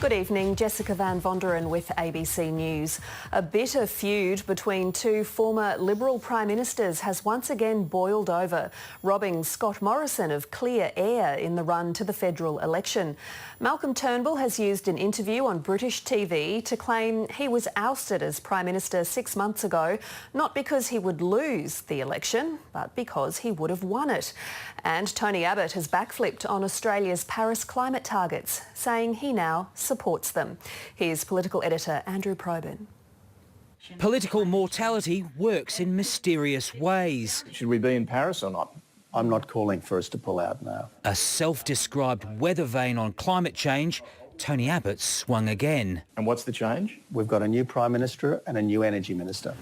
Good evening, Jessica Van Vonderen with ABC News. A bitter feud between two former Liberal Prime Ministers has once again boiled over, robbing Scott Morrison of clear air in the run to the federal election. Malcolm Turnbull has used an interview on British TV to claim he was ousted as Prime Minister 6 months ago, not because he would lose the election, but because he would have won it. And Tony Abbott has backflipped on Australia's Paris climate targets, saying he now supports them. Here's political editor Andrew Probyn. Political mortality works in mysterious ways. Should we be in Paris or not? I'm not calling for us to pull out now. A self-described weather vane on climate change, Tony Abbott swung again. And what's the change? We've got a new Prime Minister and a new Energy Minister.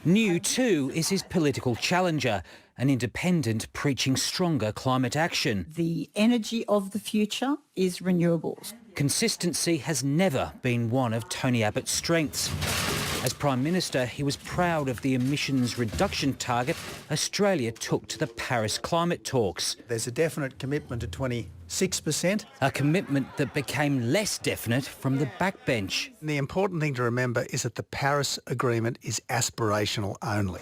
New too is his political challenger, an independent preaching stronger climate action. The energy of the future is renewables. Consistency has never been one of Tony Abbott's strengths. As Prime Minister, he was proud of the emissions reduction target Australia took to the Paris climate talks. There's a definite commitment to 26%. A commitment that became less definite from the backbench. The important thing to remember is that the Paris Agreement is aspirational only.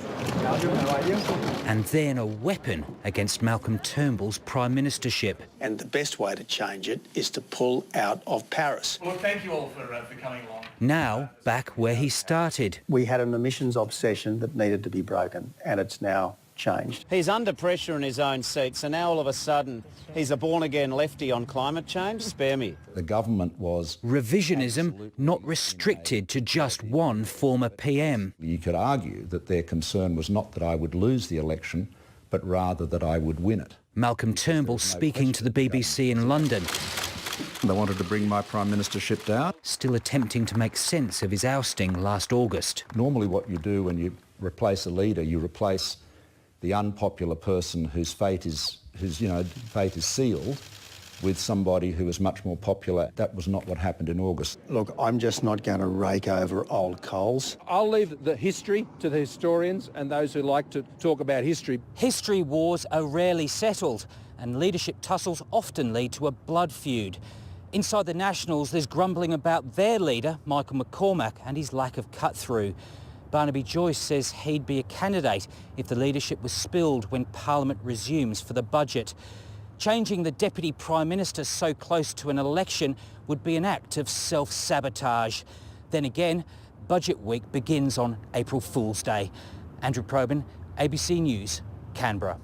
And then a weapon against Malcolm Turnbull's Prime Ministership. And the best way to change it is to pull out of Paris. Well, thank you all for coming along. Now, back where he started. We had an emissions obsession that needed to be broken, and it's now changed. He's under pressure in his own seat, so now all of a sudden he's a born-again lefty on climate change? Spare me. The government was... Revisionism not restricted to just one former PM. You could argue that their concern was not that I would lose the election, but rather that I would win it. Malcolm Turnbull speaking to the BBC in London. They wanted to bring my Prime Ministership down. Still attempting to make sense of his ousting last August. Normally what you do when you replace a leader, you replace the unpopular person whose fate is sealed with somebody who is much more popular. That was not what happened in August. Look, I'm just not going to rake over old coals. I'll leave the history to the historians and those who like to talk about history. History wars are rarely settled, and leadership tussles often lead to a blood feud. Inside the Nationals, there's grumbling about their leader, Michael McCormack, and his lack of cut-through. Barnaby Joyce says he'd be a candidate if the leadership was spilled when Parliament resumes for the budget. Changing the Deputy Prime Minister so close to an election would be an act of self-sabotage. Then again, Budget Week begins on April Fool's Day. Andrew Probyn, ABC News, Canberra.